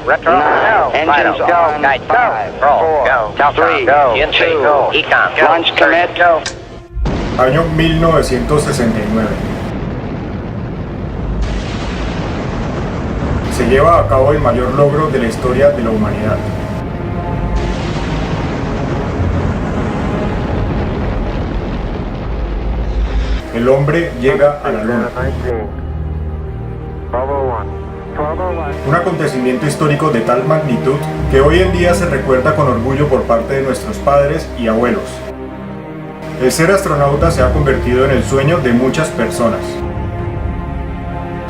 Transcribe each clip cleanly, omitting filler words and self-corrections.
Retro, go. Engines go. Guide, go. Roll, go. Teltron, go. GNC, go. Econ, go. Launch commit, go. Año 1969. Se lleva a cabo el mayor logro de la historia de la humanidad. El hombre llega a la luna. Un acontecimiento histórico de tal magnitud que hoy en día se recuerda con orgullo por parte de nuestros padres y abuelos. El ser astronauta se ha convertido en el sueño de muchas personas.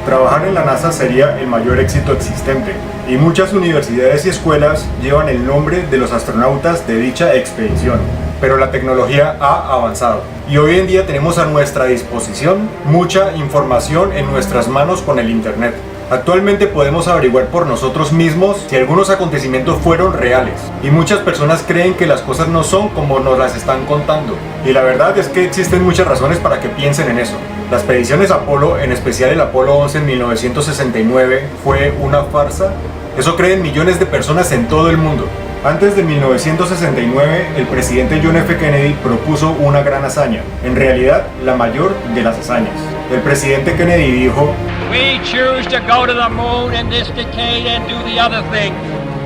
Trabajar en la NASA sería el mayor éxito existente, y muchas universidades y escuelas llevan el nombre de los astronautas de dicha expedición. Pero la tecnología ha avanzado, y hoy en día tenemos a nuestra disposición mucha información en nuestras manos con el Internet. Actualmente podemos averiguar por nosotros mismos si algunos acontecimientos fueron reales, y muchas personas creen que las cosas no son como nos las están contando. Y la verdad es que existen muchas razones para que piensen en eso. Las expediciones Apolo, en especial el Apolo 11 en 1969, fue una farsa. Eso creen millones de personas en todo el mundo. Antes de 1969, el presidente John F. Kennedy propuso una gran hazaña, en realidad la mayor de las hazañas. El presidente Kennedy dijo: "We choose to go to the moon in this decade and do the other thing,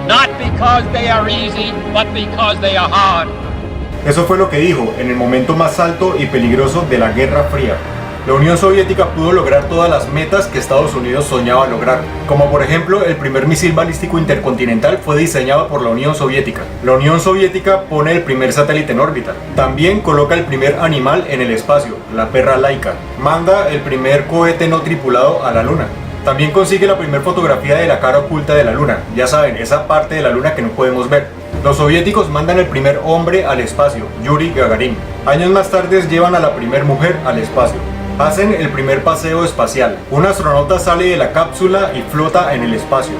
not because they are easy, but because they are hard." Eso fue lo que dijo en el momento más alto y peligroso de la Guerra Fría. La Unión Soviética pudo lograr todas las metas que Estados Unidos soñaba lograr, como por ejemplo el primer misil balístico intercontinental fue diseñado por la Unión Soviética. La Unión Soviética pone el primer satélite en órbita, también coloca el primer animal en el espacio, la perra Laika, manda el primer cohete no tripulado a la Luna. También consigue la primera fotografía de la cara oculta de la Luna, ya saben, esa parte de la Luna que no podemos ver. Los soviéticos mandan el primer hombre al espacio, Yuri Gagarin. Años más tarde llevan a la primera mujer al espacio. Hacen el primer paseo espacial. Un astronauta sale de la cápsula y flota en el espacio.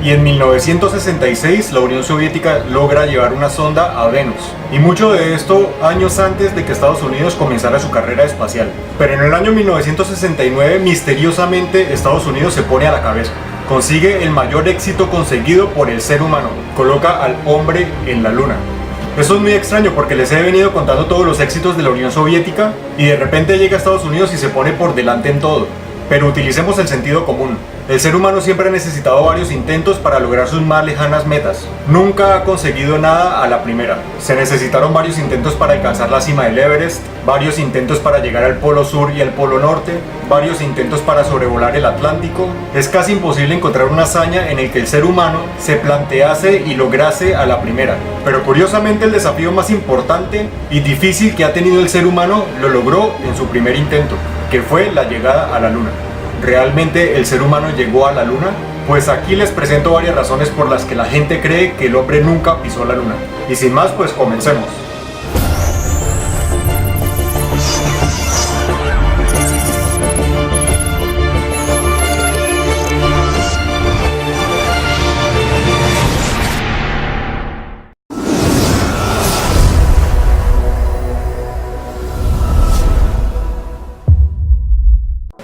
Y en 1966 la Unión Soviética logra llevar una sonda a Venus. Y mucho de esto años antes de que Estados Unidos comenzara su carrera espacial. Pero en el año 1969 misteriosamente Estados Unidos se pone a la cabeza. Consigue el mayor éxito conseguido por el ser humano. Coloca al hombre en la luna. Eso es muy extraño porque les he venido contando todos los éxitos de la Unión Soviética y de repente llega a Estados Unidos y se pone por delante en todo. Pero utilicemos el sentido común. El ser humano siempre ha necesitado varios intentos para lograr sus más lejanas metas. Nunca ha conseguido nada a la primera. Se necesitaron varios intentos para alcanzar la cima del Everest, varios intentos para llegar al Polo Sur y al Polo Norte, varios intentos para sobrevolar el Atlántico. Es casi imposible encontrar una hazaña en el que el ser humano se plantease y lograse a la primera. Pero curiosamente el desafío más importante y difícil que ha tenido el ser humano lo logró en su primer intento, que fue la llegada a la Luna. ¿Realmente el ser humano llegó a la Luna? Pues aquí les presento varias razones por las que la gente cree que el hombre nunca pisó la Luna. Y sin más, pues comencemos.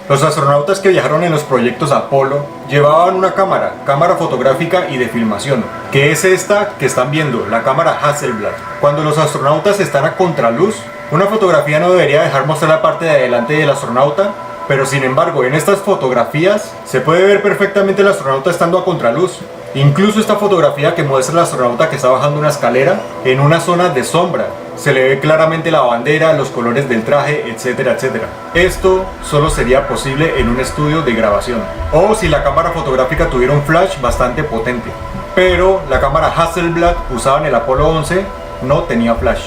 Los astronautas que viajaron en los proyectos Apolo llevaban una cámara fotográfica y de filmación, que es esta que están viendo, la cámara Hasselblad. Cuando los astronautas están a contraluz, una fotografía no debería dejar mostrar la parte de adelante del astronauta, pero sin embargo en estas fotografías se puede ver perfectamente el astronauta estando a contraluz. Incluso esta fotografía que muestra al astronauta que está bajando una escalera en una zona de sombra. Se le ve claramente la bandera, los colores del traje, etcétera, etcétera. Esto solo sería posible en un estudio de grabación, o si la cámara fotográfica tuviera un flash bastante potente. Pero la cámara Hasselblad usada en el Apolo 11 no tenía flash.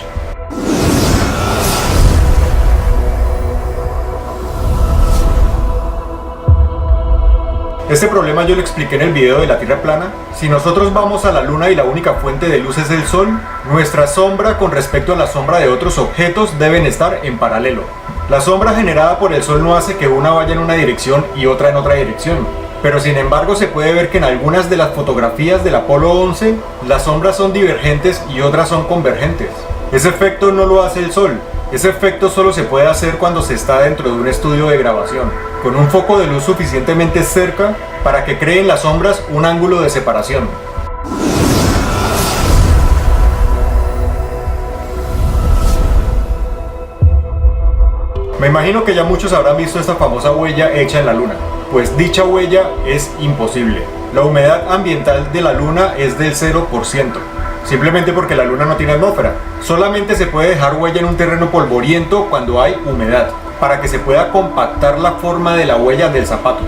Este problema yo lo expliqué en el video de la Tierra plana. Si nosotros vamos a la Luna y la única fuente de luz es el Sol, nuestra sombra con respecto a la sombra de otros objetos deben estar en paralelo. La sombra generada por el Sol no hace que una vaya en una dirección y otra en otra dirección. Pero sin embargo se puede ver que en algunas de las fotografías del Apolo 11 las sombras son divergentes y otras son convergentes. Ese efecto no lo hace el Sol, Ese efecto solo se puede hacer cuando se está dentro de un estudio de grabación, con un foco de luz suficientemente cerca para que creen las sombras un ángulo de separación. Me imagino que ya muchos habrán visto esta famosa huella hecha en la Luna, pues dicha huella es imposible. La humedad ambiental de la Luna es del 0%, simplemente porque la Luna no tiene atmósfera. Solamente se puede dejar huella en un terreno polvoriento cuando hay humedad, para que se pueda compactar la forma de la huella del zapato.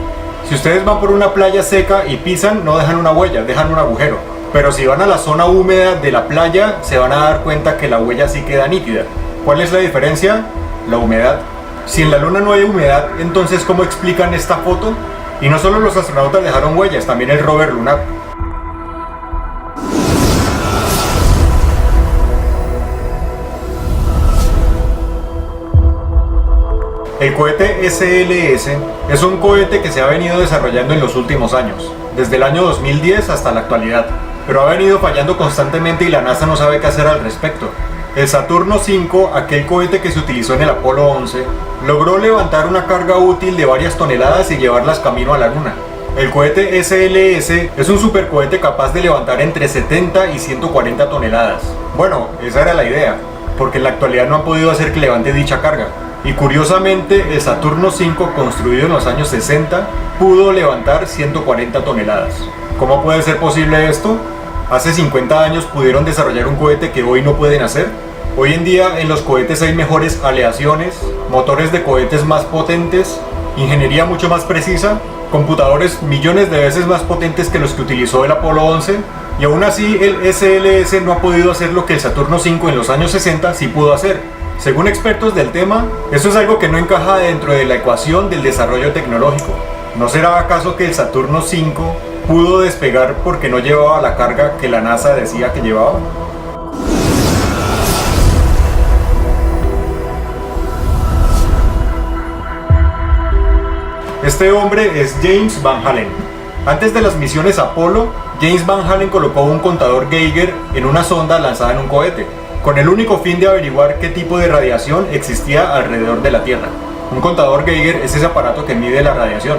Si ustedes van por una playa seca y pisan, no dejan una huella, dejan un agujero. Pero si van a la zona húmeda de la playa, se van a dar cuenta que la huella sí queda nítida. ¿Cuál es la diferencia? La humedad. Si en la Luna no hay humedad, entonces ¿cómo explican esta foto? Y no solo los astronautas dejaron huellas, también el rover lunar. El cohete SLS es un cohete que se ha venido desarrollando en los últimos años, desde el año 2010 hasta la actualidad, pero ha venido fallando constantemente y la NASA no sabe qué hacer al respecto. El Saturno V, aquel cohete que se utilizó en el Apolo 11, logró levantar una carga útil de varias toneladas y llevarlas camino a la Luna. El cohete SLS es un supercohete capaz de levantar entre 70 y 140 toneladas. Bueno, esa era la idea, porque en la actualidad no han podido hacer que levante dicha carga. Y curiosamente, el Saturno V, construido en los años 60, pudo levantar 140 toneladas. ¿Cómo puede ser posible esto? Hace 50 años pudieron desarrollar un cohete que hoy no pueden hacer. Hoy en día en los cohetes hay mejores aleaciones, motores de cohetes más potentes, ingeniería mucho más precisa, computadores millones de veces más potentes que los que utilizó el Apolo 11, y aún así el SLS no ha podido hacer lo que el Saturno V en los años 60 sí pudo hacer. Según expertos del tema, eso es algo que no encaja dentro de la ecuación del desarrollo tecnológico. ¿No será acaso que el Saturno V pudo despegar porque no llevaba la carga que la NASA decía que llevaba? Este hombre es James Van Allen. Antes de las misiones Apolo, James Van Allen colocó un contador Geiger en una sonda lanzada en un cohete, con el único fin de averiguar qué tipo de radiación existía alrededor de la Tierra. Un contador Geiger es ese aparato que mide la radiación.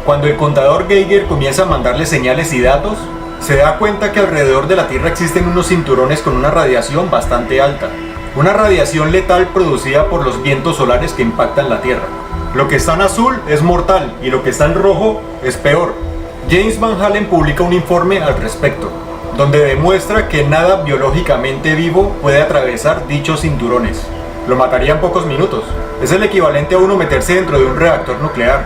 Cuando el contador Geiger comienza a mandarle señales y datos, se da cuenta que alrededor de la Tierra existen unos cinturones con una radiación bastante alta. Una radiación letal producida por los vientos solares que impactan la Tierra. Lo que está en azul es mortal y lo que está en rojo es peor. James Van Allen publica un informe al respecto, donde demuestra que nada biológicamente vivo puede atravesar dichos cinturones. Lo mataría en pocos minutos. Es el equivalente a uno meterse dentro de un reactor nuclear.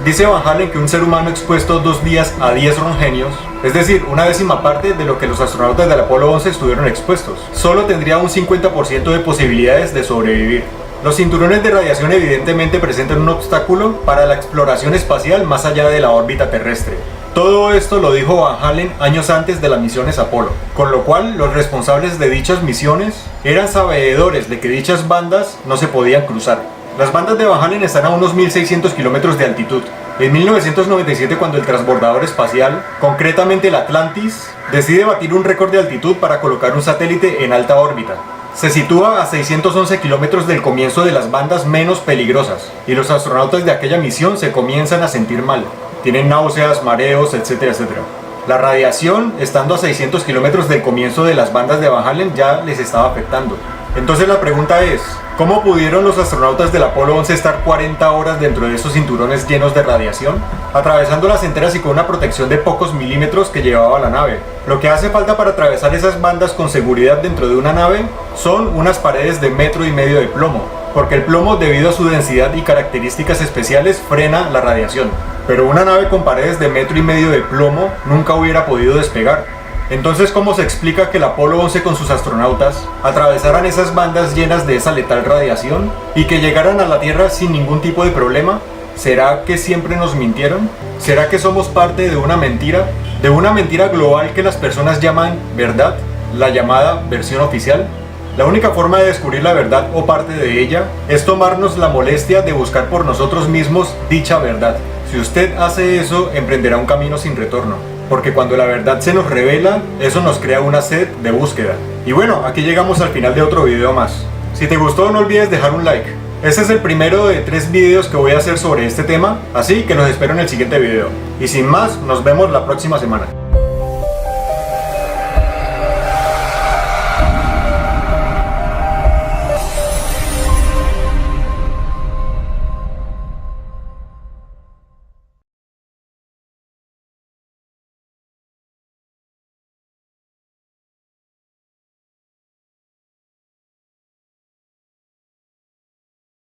Dice Van Allen que un ser humano expuesto 2 días a 10 rongenios, es decir, una décima parte de lo que los astronautas del Apolo 11 estuvieron expuestos, solo tendría un 50% de posibilidades de sobrevivir. Los cinturones de radiación evidentemente presentan un obstáculo para la exploración espacial más allá de la órbita terrestre. Todo esto lo dijo Van Allen años antes de las misiones Apolo, con lo cual los responsables de dichas misiones eran sabedores de que dichas bandas no se podían cruzar. Las bandas de Van Allen están a unos 1600 kilómetros de altitud. En 1997, cuando el transbordador espacial, concretamente el Atlantis, decide batir un récord de altitud para colocar un satélite en alta órbita. Se sitúa a 611 kilómetros del comienzo de las bandas menos peligrosas, y los astronautas de aquella misión se comienzan a sentir mal. Tienen náuseas, mareos, etcétera, etcétera. La radiación, estando a 600 kilómetros del comienzo de las bandas de Van Allen, ya les estaba afectando. Entonces la pregunta es, ¿cómo pudieron los astronautas del Apolo 11 estar 40 horas dentro de esos cinturones llenos de radiación? Atravesando las enteras y con una protección de pocos milímetros que llevaba la nave. Lo que hace falta para atravesar esas bandas con seguridad dentro de una nave son unas paredes de 1,5 metros de plomo, porque el plomo, debido a su densidad y características especiales, frena la radiación. Pero una nave con paredes de 1,5 metros de plomo nunca hubiera podido despegar. Entonces, ¿cómo se explica que el Apolo 11 con sus astronautas atravesaran esas bandas llenas de esa letal radiación y que llegaran a la Tierra sin ningún tipo de problema? ¿Será que siempre nos mintieron? ¿Será que somos parte de una mentira? ¿De una mentira global que las personas llaman verdad? ¿La llamada versión oficial? La única forma de descubrir la verdad o parte de ella es tomarnos la molestia de buscar por nosotros mismos dicha verdad. Si usted hace eso, emprenderá un camino sin retorno. Porque cuando la verdad se nos revela, eso nos crea una sed de búsqueda. Y bueno, aquí llegamos al final de otro video más. Si te gustó, no olvides dejar un like. Este es el primero de 3 videos que voy a hacer sobre este tema, así que los espero en el siguiente video. Y sin más, nos vemos la próxima semana.